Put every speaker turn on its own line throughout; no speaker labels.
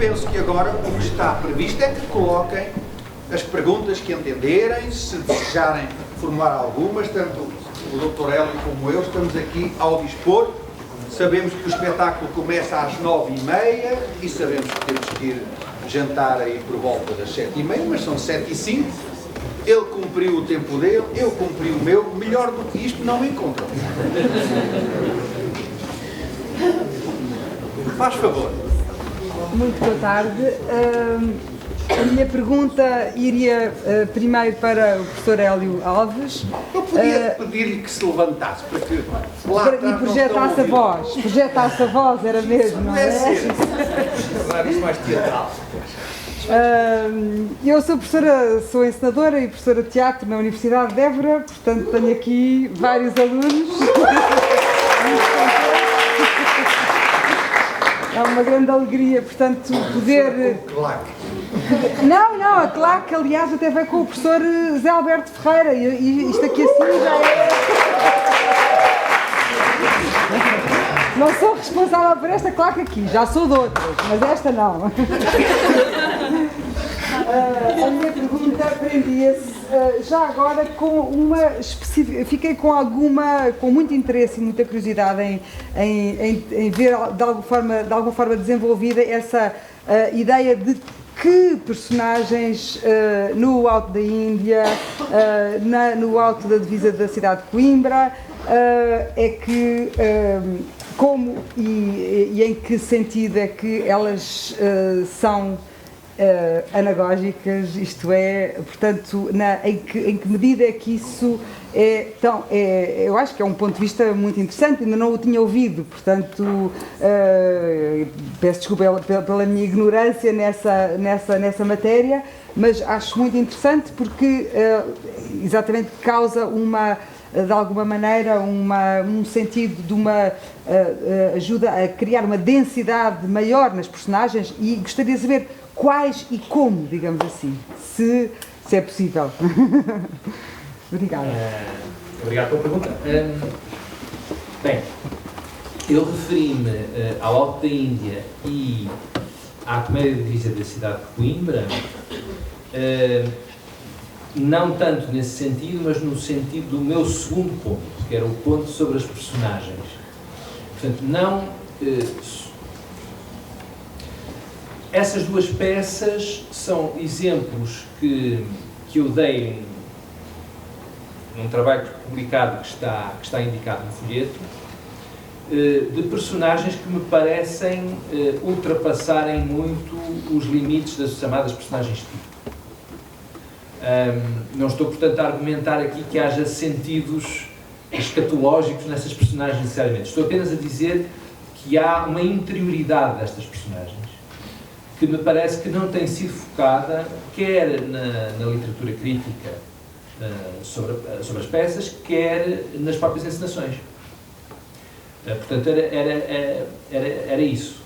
penso que agora o que está previsto é que coloquem as perguntas que entenderem, se desejarem formular algumas, tanto o Dr. Hélio como eu estamos aqui ao dispor. Sabemos que o espetáculo começa às 9h30 e sabemos que temos que ir jantar aí por volta das 7h30, mas são 7h05. Ele cumpriu o tempo dele, eu cumpri o meu. Melhor do que isto não encontram. Faz favor.
Muito boa tarde. A minha pergunta iria primeiro para o professor Hélio Alves.
Eu podia pedir-lhe que se levantasse para que
e projetasse a voz. Projetasse a voz, era mesmo, não é?
Agora isso mais teatral.
Eu sou professora, sou encenadora e professora de teatro na Universidade de Évora, portanto tenho aqui vários alunos. É uma grande alegria, portanto, poder... Não, a claque, aliás, até veio com o professor Zé Alberto Ferreira, e isto aqui assim já é... Não sou responsável por esta claque aqui, já sou de outras, mas esta não. A minha pergunta prendia-se já agora com uma fiquei com muito interesse e muita curiosidade em ver de alguma forma desenvolvida essa ideia de que personagens no Alto da Índia, no Alto da divisa da cidade de Coimbra, é que como e em que sentido é que elas são anagógicas, isto é, portanto, em que medida é que isso é tão... eu acho que é um ponto de vista muito interessante, ainda não o tinha ouvido, portanto, peço desculpa pela minha ignorância nessa matéria, mas acho muito interessante porque exatamente causa de alguma maneira, um sentido de uma ajuda a criar uma densidade maior nas personagens, e gostaria de saber quais e como, digamos assim, se é possível. Obrigada.
Obrigado pela pergunta. Bem, eu referi-me ao Alto da Índia e à Comédia de Divisa da cidade de Coimbra, não tanto nesse sentido, mas no sentido do meu segundo ponto, que era o ponto sobre as personagens. Portanto, não... essas duas peças são exemplos que eu dei num trabalho publicado que está indicado no folheto, de personagens que me parecem ultrapassarem muito os limites das chamadas personagens tipo. Não estou, portanto, a argumentar aqui que haja sentidos escatológicos nessas personagens necessariamente. Estou apenas a dizer que há uma interioridade destas personagens que me parece que não tem sido focada, quer na literatura crítica sobre as peças, quer nas próprias encenações. Portanto, era isso.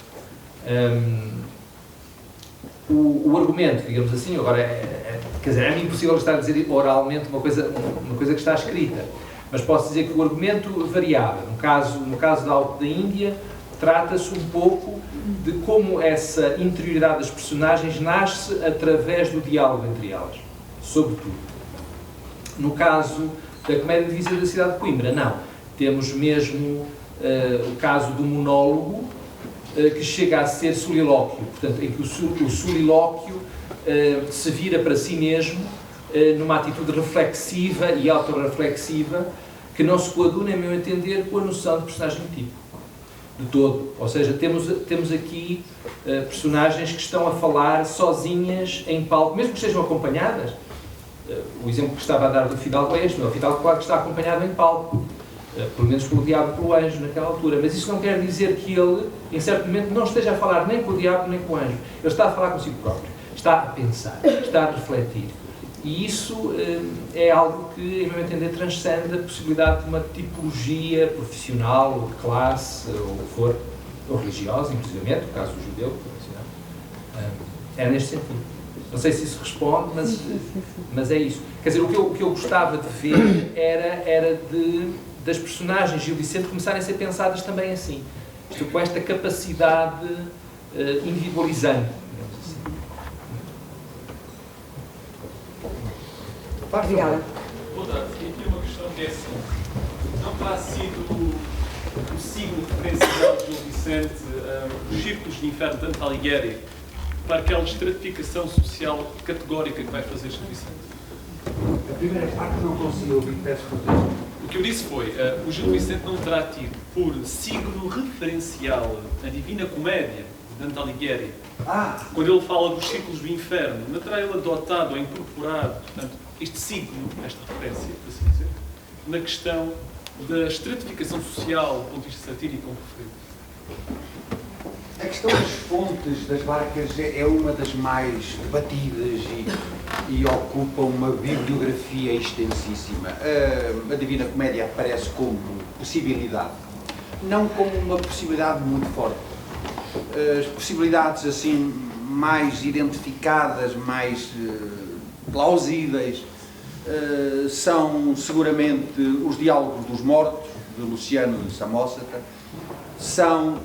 O argumento, digamos assim, agora quer dizer, é impossível estar a dizer oralmente uma coisa que está escrita, mas posso dizer que o argumento variava. No caso da Alto da Índia, trata-se um pouco de como essa interioridade das personagens nasce através do diálogo entre elas, sobretudo. No caso da Comédia de Divisa da cidade de Coimbra, não. Temos mesmo o caso do monólogo, que chega a ser solilóquio, portanto, em que o solilóquio se vira para si mesmo numa atitude reflexiva e autorreflexiva que não se coaduna, em meu entender, com a noção de personagem tipo, de todo. Ou seja, temos aqui personagens que estão a falar sozinhas em palco, mesmo que estejam acompanhadas. O exemplo que estava a dar do Fidalgo é este, o Fidalgo, claro, que está acompanhado em palco, pelo menos pelo diabo e pelo anjo naquela altura, mas isso não quer dizer que ele, em certo momento, não esteja a falar nem com o diabo nem com o anjo. Ele está a falar consigo próprio, está a pensar, está a refletir. E isso é algo que, em meu entender, transcende a possibilidade de uma tipologia profissional, ou de classe, ou o que for, ou religiosa, inclusive, no caso do judeu, é neste sentido. Não sei se isso responde, mas é isso. Quer dizer, o que eu gostava de ver era das personagens Gil Vicente começarem a ser pensadas também assim. Isto, com esta capacidade individualizante, digamos assim.
Obrigada.
Outra, aqui uma questão que é assim, não terá sido o signo referencial de Gil Vicente, os círculos de inferno de Dante Alighieri, para aquela estratificação social categórica que vai fazer Gil Vicente?
A primeira parte não consegui ouvir, peço perdão.
O que eu disse foi, o Gil Vicente não terá tido por signo referencial a Divina Comédia de Dante Alighieri, quando ele fala dos círculos do inferno, não terá ele adotado ou incorporado, portanto, este signo, esta referência, por assim dizer, na questão da estratificação social do ponto de vista satírico como referido?
A questão das fontes das barcas é uma das mais debatidas e ocupa uma bibliografia extensíssima. A Divina Comédia aparece como possibilidade, não como uma possibilidade muito forte. As possibilidades assim mais identificadas, mais plausíveis, são seguramente os Diálogos dos Mortos, de Luciano de Samosata, são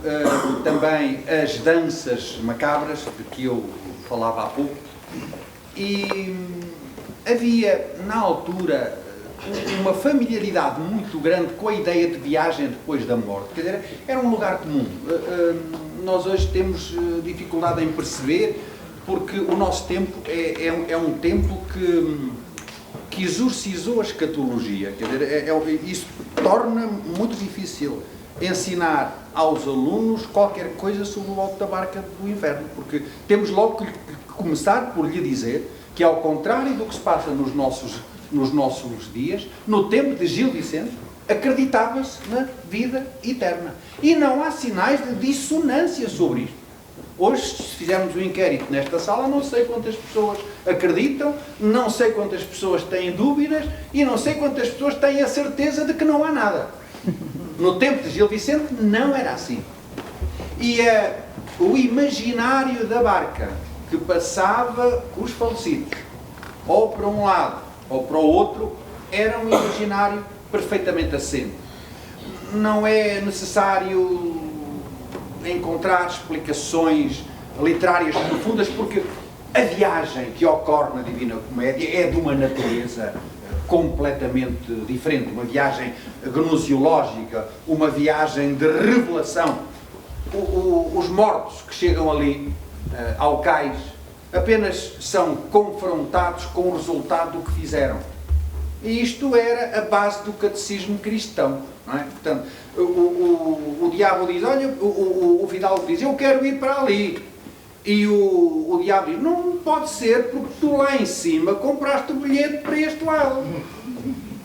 também as danças macabras, de que eu falava há pouco, e havia, na altura, uma familiaridade muito grande com a ideia de viagem depois da morte. Quer dizer, era um lugar comum. Nós hoje temos dificuldade em perceber, porque o nosso tempo é um tempo que exorcizou a escatologia. Quer dizer, isso torna muito difícil ensinar aos alunos qualquer coisa sobre o alto da barca do inferno, porque temos logo que começar por lhe dizer que, ao contrário do que se passa nos nossos dias, no tempo de Gil Vicente, acreditava-se na vida eterna. E não há sinais de dissonância sobre isto. Hoje, se fizermos um inquérito nesta sala, não sei quantas pessoas acreditam, não sei quantas pessoas têm dúvidas e não sei quantas pessoas têm a certeza de que não há nada. No tempo de Gil Vicente não era assim. E o imaginário da barca que passava os falecidos, ou para um lado ou para o outro, era um imaginário perfeitamente assente. Não é necessário encontrar explicações literárias profundas, porque a viagem que ocorre na Divina Comédia é de uma natureza completamente diferente, uma viagem gnoseológica, uma viagem de revelação. Os mortos que chegam ali ao cais apenas são confrontados com o resultado do que fizeram. E isto era a base do catecismo cristão, não é? Portanto, o diabo diz, olha, o fidalgo diz, eu quero ir para ali. E o diabo diz, não pode ser, porque tu lá em cima compraste o bilhete para este lado.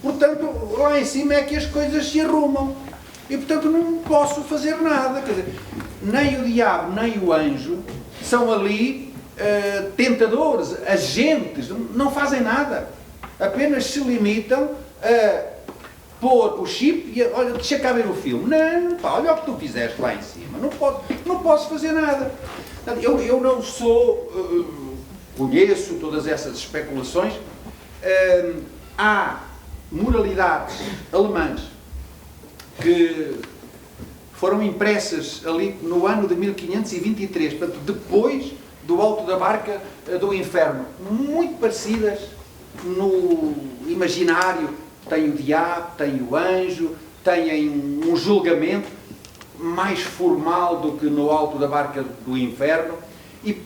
Portanto, lá em cima é que as coisas se arrumam. E, portanto, não posso fazer nada. Quer dizer, nem o diabo, nem o anjo são ali tentadores, agentes, não fazem nada. Apenas se limitam a pôr o chip e olha, deixa cá ver o filme. Não, pá, olha o que tu fizeste lá em cima. Não posso fazer nada. Eu não sou... conheço todas essas especulações. Há moralidades alemãs que foram impressas ali no ano de 1523, portanto, depois do Alto da Barca do Inferno, muito parecidas no imaginário. Tem o diabo, tem o anjo, tem um julgamento mais formal do que no Alto da Barca do Inferno, e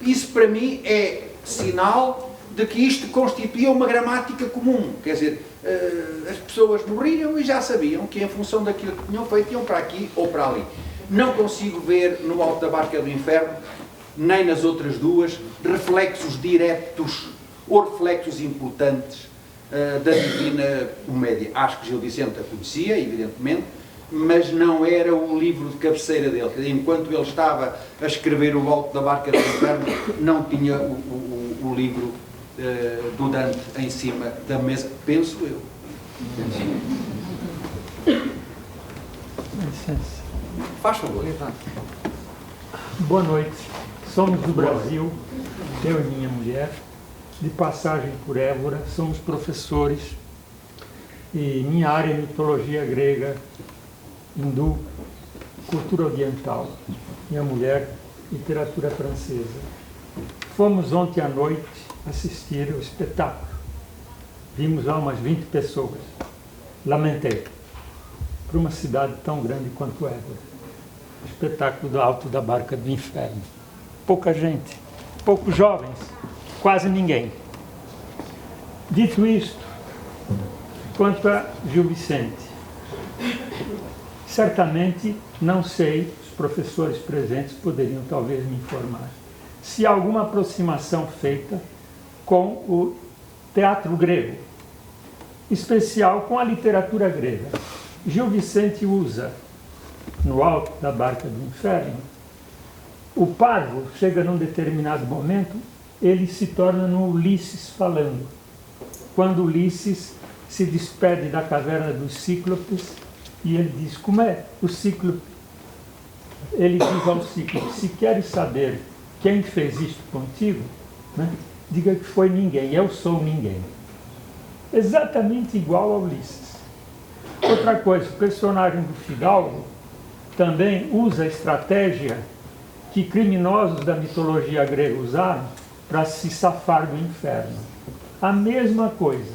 isso para mim é sinal de que isto constituía uma gramática comum. Quer dizer, as pessoas morriam e já sabiam que, em função daquilo que tinham feito, iam para aqui ou para ali. Não consigo ver no Alto da Barca do Inferno, nem nas outras duas, reflexos diretos ou reflexos importantes da Divina Comédia. Acho que Gil Vicente a conhecia, evidentemente, mas não era o livro de cabeceira dele. Enquanto ele estava a escrever o Alto da Barca do Inferno, não tinha o livro do Dante em cima da mesa, penso eu.
Licença.
Faz favor.
Boa noite. Somos do Brasil, eu e minha mulher, de passagem por Évora, somos professores e minha área é mitologia grega, hindu, cultura oriental. Minha mulher literatura francesa. Fomos ontem à noite assistir o espetáculo. Vimos lá umas 20 pessoas. Lamentei. Para uma cidade tão grande quanto Évora. Espetáculo do Alto da Barca do Inferno. Pouca gente, poucos jovens, quase ninguém. Dito isto, quanto a Gil Vicente, certamente não sei, os professores presentes poderiam talvez me informar, se há alguma aproximação feita com o teatro grego, em especial com a literatura grega. Gil Vicente usa, no Alto da Barca do Inferno, o parvo chega num determinado momento, ele se torna no Ulisses falando. Quando Ulisses se despede da caverna dos Cíclopes e ele diz, como é o Cíclope? Ele diz ao Cíclope, se queres saber quem fez isto contigo, né, diga que foi ninguém, eu sou ninguém. Exatamente igual a Ulisses. Outra coisa, o personagem do Fidalgo também usa a estratégia que criminosos da mitologia grega usaram para se safar do inferno. A mesma coisa.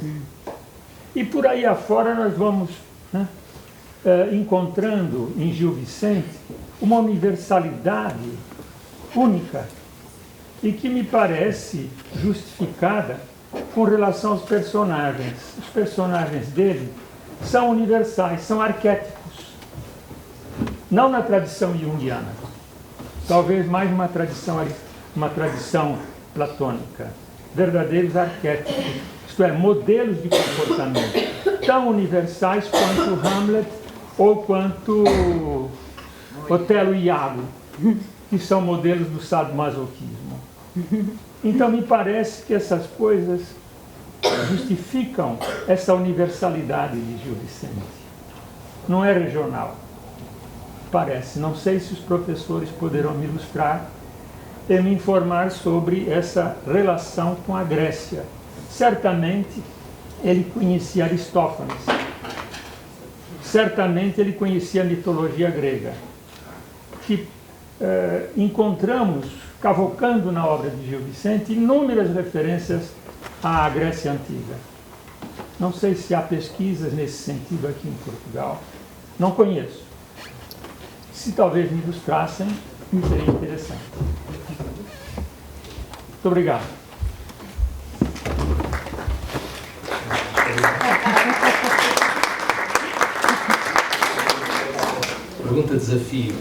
E por aí afora nós vamos, né, encontrando em Gil Vicente uma universalidade única e que me parece justificada com relação aos personagens. Os personagens dele são universais, são arquétipos. Não na tradição junguiana, talvez mais uma tradição platônica. Verdadeiros arquétipos, isto é, modelos de comportamento, tão universais quanto Hamlet ou quanto Otelo e Iago, que são modelos do sadomasoquismo. Então me parece que essas coisas justificam essa universalidade de Gil Vicente. Não é regional, parece. Não sei se os professores poderão me ilustrar e me informar sobre essa relação com a Grécia. Certamente ele conhecia Aristófanes, certamente ele conhecia a mitologia grega, que encontramos, cavocando na obra de Gil Vicente, inúmeras referências à Grécia Antiga. Não sei se há pesquisas nesse sentido aqui em Portugal, não conheço. Se talvez me ilustrassem, me seria interessante. Muito obrigado.
Pergunta desafio.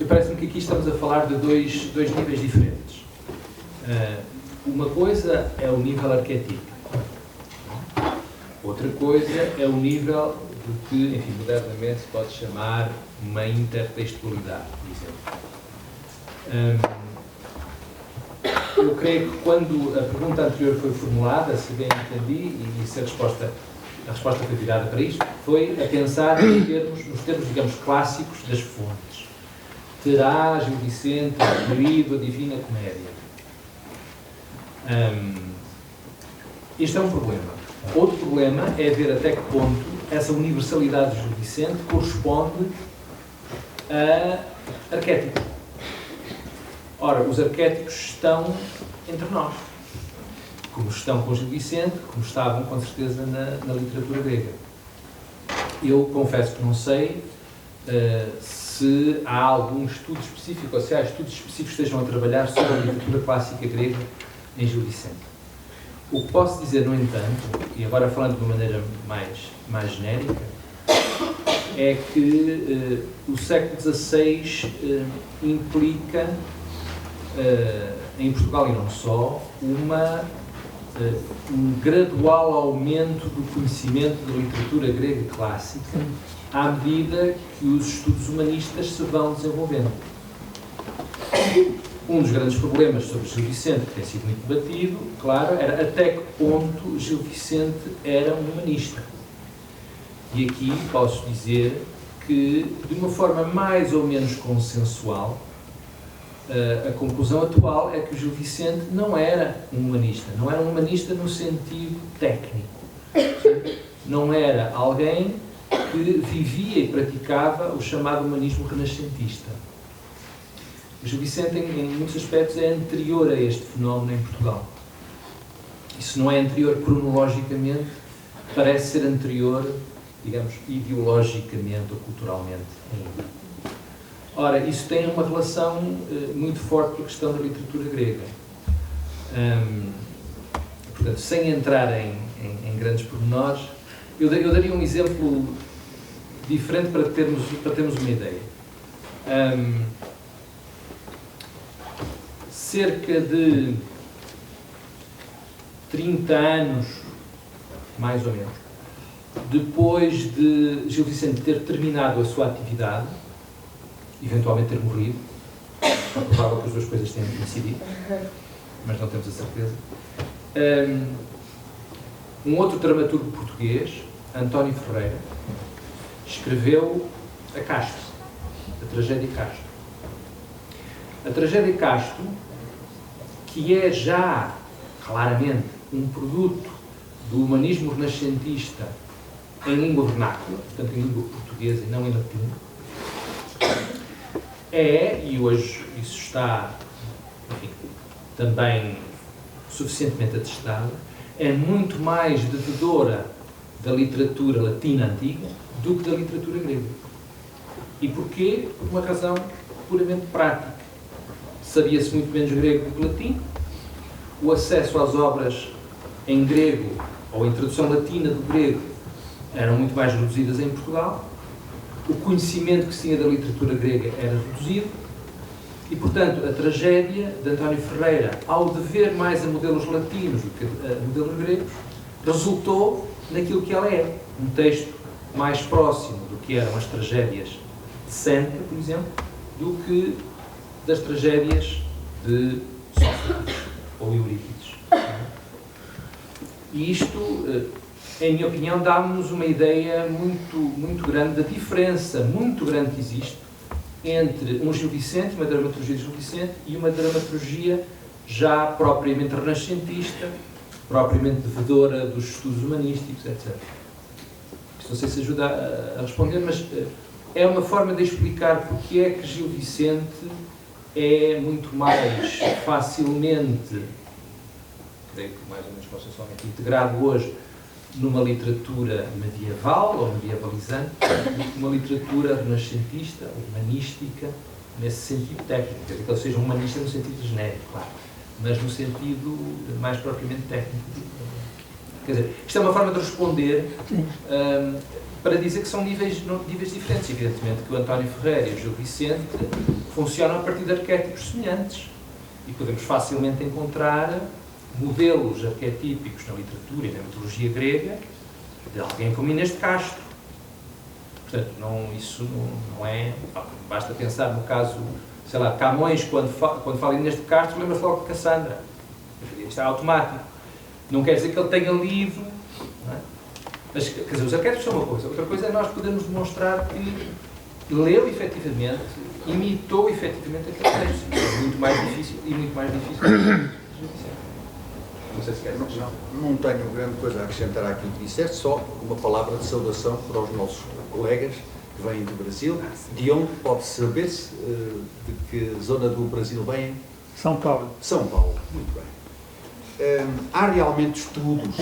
Parece-me que aqui estamos a falar de dois níveis diferentes. Uma coisa é o nível arquetípico. Outra coisa é o nível do que, enfim, modernamente se pode chamar uma intertextualidade, por exemplo. Eu creio que quando a pergunta anterior foi formulada, se bem entendi, e se a resposta foi virada para isto, foi a pensar nos termos, digamos, clássicos das fontes. Terá Gil Vicente incluído a Divina Comédia? Este é um problema. Outro problema é ver até que ponto essa universalidade de Gil Vicente corresponde a arquétipos. Ora, os arquétipos estão entre nós, como estão com Gil Vicente, como estavam com certeza na literatura grega. Eu confesso que não sei se há algum estudo específico, ou se há estudos específicos que estejam a trabalhar sobre a literatura clássica grega em Gil Vicente. O que posso dizer, no entanto, e agora falando de uma maneira mais genérica, é que o século XVI implica, em Portugal e não só, um gradual aumento do conhecimento da literatura grega clássica à medida que os estudos humanistas se vão desenvolvendo. Um dos grandes problemas sobre Gil Vicente, que tem sido muito debatido, claro, era até que ponto Gil Vicente era um humanista. E aqui posso dizer que, de uma forma mais ou menos consensual, a conclusão atual é que o Gil Vicente não era um humanista. Não era um humanista no sentido técnico. Não era alguém que vivia e praticava o chamado humanismo renascentista. O Gil Vicente, em muitos aspectos, é anterior a este fenómeno em Portugal. Isso não é anterior cronologicamente, parece ser anterior, digamos, ideologicamente ou culturalmente ainda. Ora, isso tem uma relação muito forte com a questão da literatura grega. Portanto, sem entrar em grandes pormenores, eu daria um exemplo diferente para termos uma ideia. Cerca de 30 anos, mais ou menos, depois de Gil Vicente ter terminado a sua atividade, eventualmente ter morrido, é provável que as duas coisas tenham coincidido, mas não temos a certeza, um outro dramaturgo português, António Ferreira, escreveu a Castro, a tragédia Castro. A tragédia Castro, que é já, claramente, um produto do humanismo renascentista em língua vernácula, portanto em língua portuguesa e não em latim, e hoje isso está, enfim, também suficientemente atestado, é muito mais devedora da literatura latina antiga do que da literatura grega. E porquê? Por uma razão puramente prática. Sabia-se muito menos grego do que latim, o acesso às obras em grego, ou em tradução latina do grego, eram muito mais reduzidas em Portugal, o conhecimento que se tinha da literatura grega era reduzido, e, portanto, a tragédia de António Ferreira, ao dever mais a modelos latinos do que a modelos gregos, resultou naquilo que ela é, um texto mais próximo do que eram as tragédias de Sêneca, por exemplo, do que das tragédias de Sófocles ou Eurípides. E isto, em minha opinião, dá-nos uma ideia muito grande da diferença muito grande que existe entre um Gil Vicente, uma dramaturgia de Gil Vicente, e uma dramaturgia já propriamente renascentista, propriamente devedora dos estudos humanísticos, etc. Isto não sei se ajuda a responder, mas é uma forma de explicar porque é que Gil Vicente é muito mais facilmente, creio que mais ou menos consensualmente, integrado hoje numa literatura medieval ou medievalizante do que uma literatura renascentista, humanística, nesse sentido técnico. Quer dizer, que ele seja um humanista no sentido genérico, claro, mas no sentido mais propriamente técnico. Quer dizer, isto é uma forma de responder para dizer que são níveis diferentes. Evidentemente que o António Ferreira e o Gil Vicente funcionam a partir de arquétipos semelhantes e podemos facilmente encontrar modelos arquetípicos na literatura e na mitologia grega de alguém como Inês de Castro. Portanto, isso não é... Basta pensar no caso, sei lá, Camões, quando fala Inês de Castro, lembra-se logo de Cassandra. Isto é automático. Não quer dizer que ele tenha lido, não é? Mas, quer dizer, os arquétipos são uma coisa. Outra coisa é nós podermos demonstrar que leu efetivamente, imitou efetivamente aquele texto. É muito mais difícil e muito mais difícil. Não sei se quer dizer.
Não tenho grande coisa a acrescentar àquilo que disseste, só uma palavra de saudação para os nossos colegas que vêm do Brasil. De onde pode saber-se de que zona do Brasil vêm?
São Paulo.
São Paulo, muito bem. Há realmente estudos,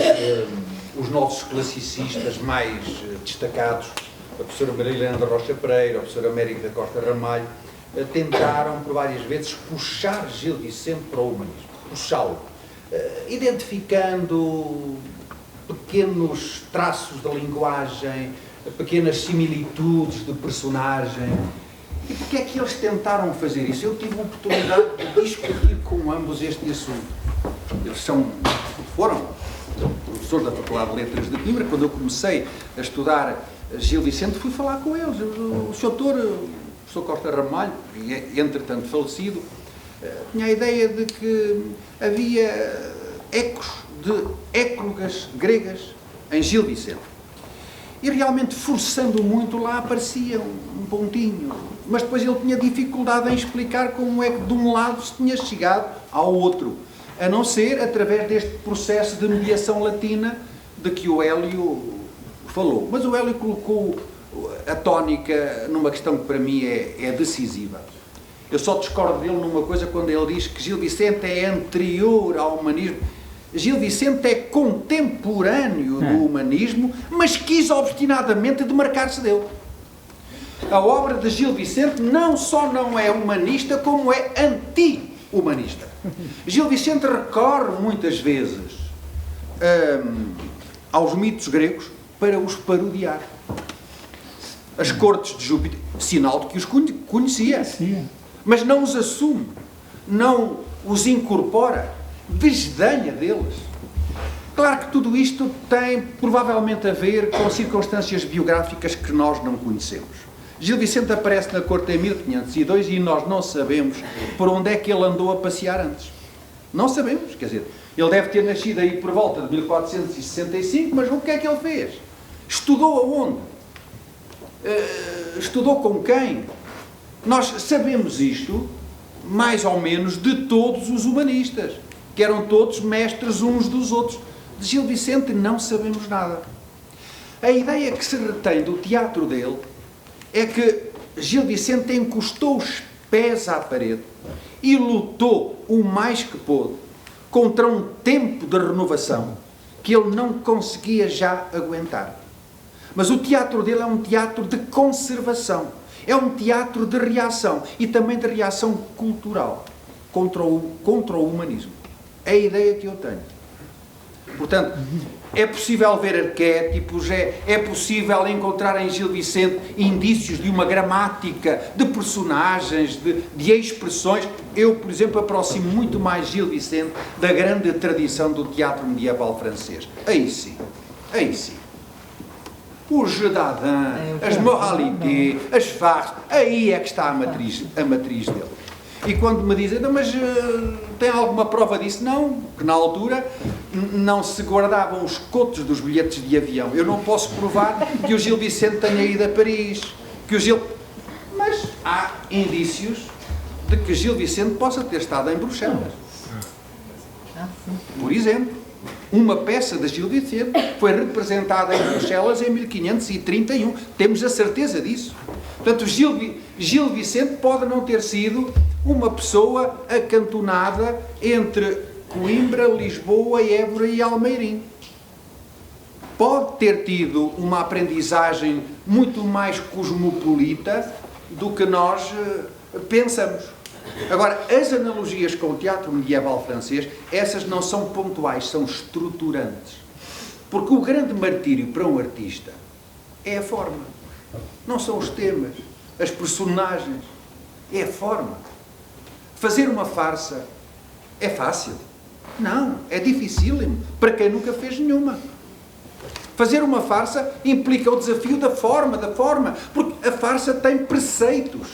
os nossos classicistas mais destacados, a professora Marilena da Rocha Pereira, a professora América da Costa Ramalho, tentaram por várias vezes puxar Gil Vicente para o humanismo, puxá-lo, identificando pequenos traços da linguagem, pequenas similitudes de personagem. E porquê é que eles tentaram fazer isso? Eu tive a oportunidade de discutir com ambos este assunto. Eles foram professores da Faculdade de Letras de Coimbra. Quando eu comecei a estudar Gil Vicente, fui falar com eles. O professor Costa Ramalho, entretanto falecido, tinha a ideia de que havia ecos de éclogas gregas em Gil Vicente. E realmente, forçando muito, lá aparecia um pontinho. Mas depois ele tinha dificuldade em explicar como é que de um lado se tinha chegado ao outro. A não ser através deste processo de mediação latina de que o Hélio falou. Mas o Hélio colocou a tónica numa questão que para mim é decisiva. Eu só discordo dele numa coisa quando ele diz que Gil Vicente é anterior ao humanismo. Gil Vicente é contemporâneo do humanismo, mas quis obstinadamente demarcar-se dele. A obra de Gil Vicente não só não é humanista, como é anti-humanista. Gil Vicente recorre muitas vezes aos mitos gregos para os parodiar. As cortes de Júpiter, sinal de que os conhecia, mas não os assume, não os incorpora, desdenha deles. Claro que tudo isto tem provavelmente a ver com circunstâncias biográficas que nós não conhecemos. Gil Vicente aparece na corte em 1502 e nós não sabemos por onde é que ele andou a passear antes. Não sabemos, quer dizer, ele deve ter nascido aí por volta de 1465, mas o que é que ele fez? Estudou aonde? Estudou com quem? Nós sabemos isto, mais ou menos, de todos os humanistas, que eram todos mestres uns dos outros. De Gil Vicente não sabemos nada. A ideia que se retém do teatro dele é que Gil Vicente encostou os pés à parede e lutou o mais que pôde contra um tempo de renovação que ele não conseguia já aguentar. Mas o teatro dele é um teatro de conservação, é um teatro de reação e também de reação cultural contra o humanismo. É a ideia que eu tenho. Portanto, é possível ver arquétipos, é possível encontrar em Gil Vicente indícios de uma gramática, de personagens, de expressões. Eu, por exemplo, aproximo muito mais Gil Vicente da grande tradição do teatro medieval francês. Aí sim. Os Dadin, as Moralités, as Farces, aí é que está a matriz dele. E quando me dizem, não, mas tem alguma prova disso? Não, que na altura não se guardavam os cotos dos bilhetes de avião. Eu não posso provar que o Gil Vicente tenha ido a Paris, mas há indícios de que Gil Vicente possa ter estado em Bruxelas. Por exemplo, uma peça de Gil Vicente foi representada em Bruxelas em 1531. Temos a certeza disso. Portanto, Gil Vicente pode não ter sido uma pessoa acantonada entre Coimbra, Lisboa, Évora e Almeirim. Pode ter tido uma aprendizagem muito mais cosmopolita do que nós pensamos. Agora, as analogias com o teatro medieval francês, essas não são pontuais, são estruturantes. Porque o grande martírio para um artista é a forma. Não são os temas, as personagens, é a forma. Fazer uma farsa é fácil? Não, é dificílimo, para quem nunca fez nenhuma. Fazer uma farsa implica o desafio da forma, porque a farsa tem preceitos.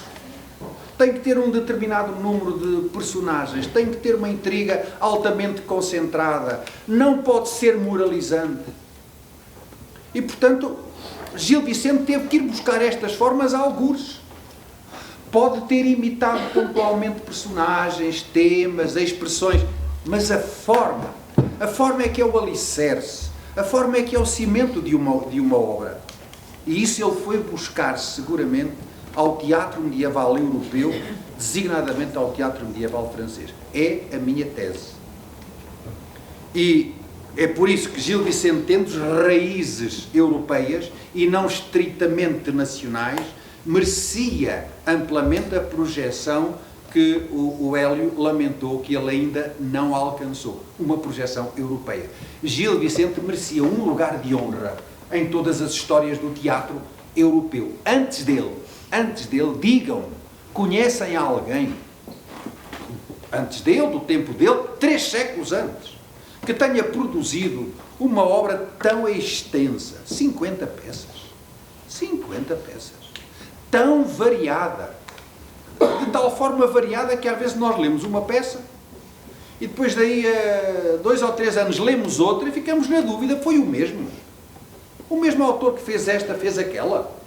Tem que ter um determinado número de personagens, tem que ter uma intriga altamente concentrada, não pode ser moralizante. E, portanto, Gil Vicente teve que ir buscar estas formas a algures. Pode ter imitado pontualmente personagens, temas, expressões, mas a forma é que é o alicerce, a forma é que é o cimento de uma obra. E isso ele foi buscar, seguramente, ao teatro medieval europeu, designadamente ao teatro medieval francês. É a minha tese. E é por isso que Gil Vicente, tendo raízes europeias e não estritamente nacionais, merecia amplamente a projeção que o Hélio lamentou que ele ainda não alcançou. Uma projeção europeia. Gil Vicente merecia um lugar de honra em todas as histórias do teatro europeu. Antes dele, digam-me, conhecem alguém, antes dele, do tempo dele, 3 séculos antes, que tenha produzido uma obra tão extensa, 50 peças, tão variada, de tal forma variada que às vezes nós lemos uma peça e depois daí a 2 ou 3 anos lemos outra e ficamos na dúvida, foi o mesmo autor que fez esta, fez aquela.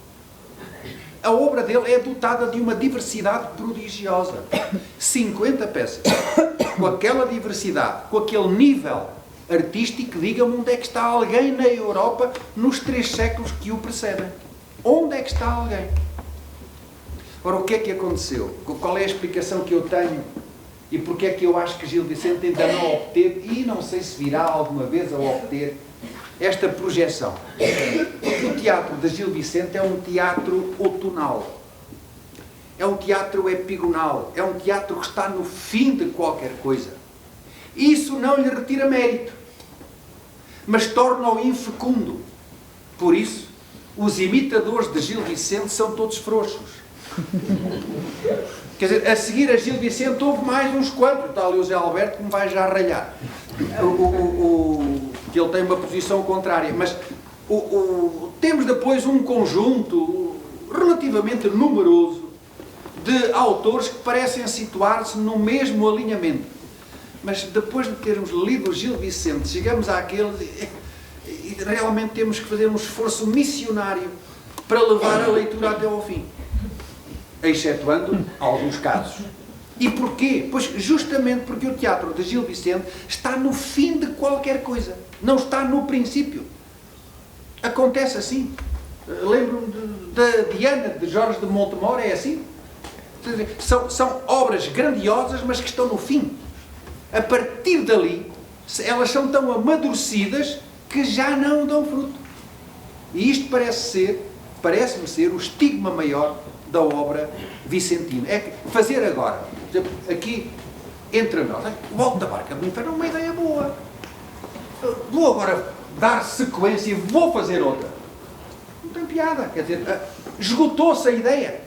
A obra dele é dotada de uma diversidade prodigiosa. 50 peças. Com aquela diversidade, com aquele nível artístico, digam-me onde é que está alguém na Europa nos 3 séculos que o precedem. Onde é que está alguém? Ora, o que é que aconteceu? Qual é a explicação que eu tenho? E porque é que eu acho que Gil Vicente ainda não obteve, e não sei se virá alguma vez a obter, esta projeção? O teatro de Gil Vicente é um teatro outonal. É um teatro epigonal. É um teatro que está no fim de qualquer coisa. Isso não lhe retira mérito, mas torna-o infecundo. Por isso, os imitadores de Gil Vicente são todos frouxos. Quer dizer, a seguir a Gil Vicente houve mais uns quantos. Está ali o Zé Alberto que me vai já ralhar. Que ele tem uma posição contrária. Mas temos depois um conjunto relativamente numeroso de autores que parecem situar-se no mesmo alinhamento. Mas depois de termos lido Gil Vicente, chegamos àquele e realmente temos que fazer um esforço missionário para levar a leitura até ao fim. Excetuando alguns casos. E porquê? Pois justamente porque o teatro de Gil Vicente está no fim de qualquer coisa. Não está no princípio. Acontece assim. Lembro-me da Diana, de Jorge de Montemor, é assim. São obras grandiosas, mas que estão no fim. A partir dali, elas são tão amadurecidas que já não dão fruto. E isto parece-me ser o estigma maior da obra vicentina. É que fazer agora, por exemplo, aqui entre nós, o Alto da Barca do Inferno é uma ideia boa. Vou agora dar sequência e vou fazer outra. Não tem piada. Quer dizer, esgotou-se a ideia.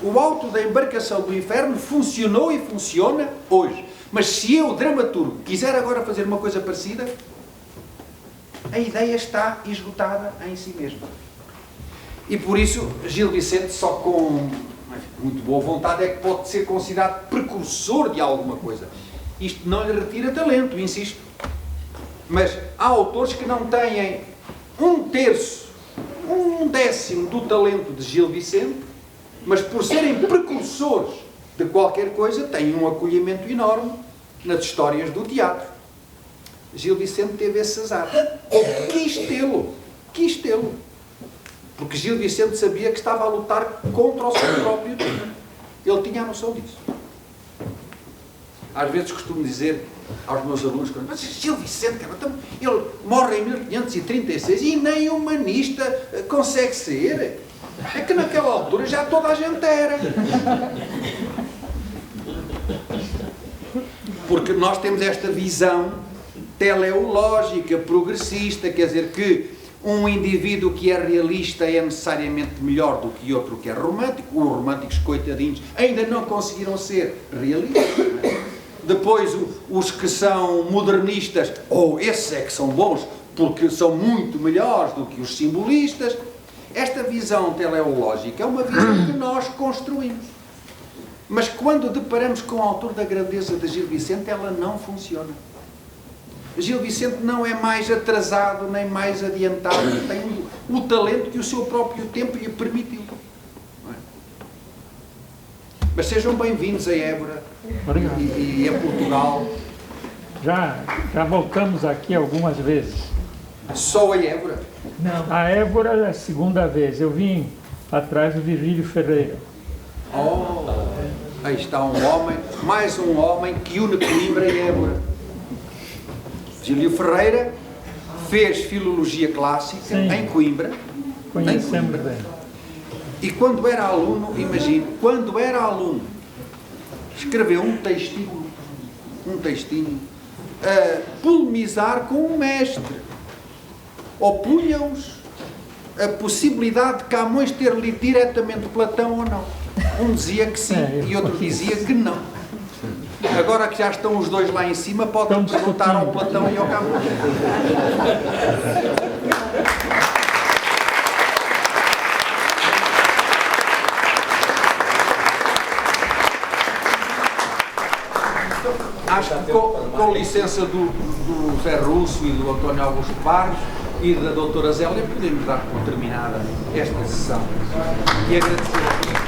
O Alto da Embarcação do Inferno funcionou e funciona hoje. Mas se eu, dramaturgo, quiser agora fazer uma coisa parecida, a ideia está esgotada em si mesma. E por isso, Gil Vicente, só com muito boa vontade, é que pode ser considerado precursor de alguma coisa. Isto não lhe retira talento, insisto. Mas há autores que não têm 1/3, 1/10 do talento de Gil Vicente, mas por serem precursores de qualquer coisa, têm um acolhimento enorme nas histórias do teatro. Gil Vicente teve esse azar. Ou quis tê-lo. Porque Gil Vicente sabia que estava a lutar contra o seu próprio tempo. Ele tinha a noção disso. Às vezes costumo dizer aos meus alunos, mas Gil Vicente, ele morre em 1536 e nem humanista consegue ser. É que naquela altura já toda a gente era. Porque nós temos esta visão teleológica, progressista, quer dizer que um indivíduo que é realista é necessariamente melhor do que outro que é romântico. Os românticos, coitadinhos, ainda não conseguiram ser realistas. Não é? Depois, os que são modernistas, esses é que são bons, porque são muito melhores do que os simbolistas. Esta visão teleológica é uma visão que nós construímos. Mas quando deparamos com o autor da grandeza de Gil Vicente, ela não funciona. Gil Vicente não é mais atrasado, nem mais adiantado, tem o talento que o seu próprio tempo lhe permitiu. Não é? Mas sejam bem-vindos a Évora e a Portugal.
Já voltamos aqui algumas vezes.
Só a Évora?
Não. A Évora é a segunda vez. Eu vim atrás do Virgílio Ferreira.
Aí está um homem, mais um homem que une Coimbra e Évora. Virgílio Ferreira fez filologia clássica. Sim. Em Coimbra.
Conhecemos bem.
E quando era aluno, imagino, escreveu um textinho a polemizar com um mestre. Opunham-os a possibilidade de Camões ter lido diretamente Platão ou não. Um dizia que sim e outro dizia que não. Agora que já estão os dois lá em cima, podem perguntar ao Platão e ao Camões. Acho que com licença do Zé Russo e do António Augusto Barros e da doutora Zélia, podemos dar por terminada esta sessão. E agradecer.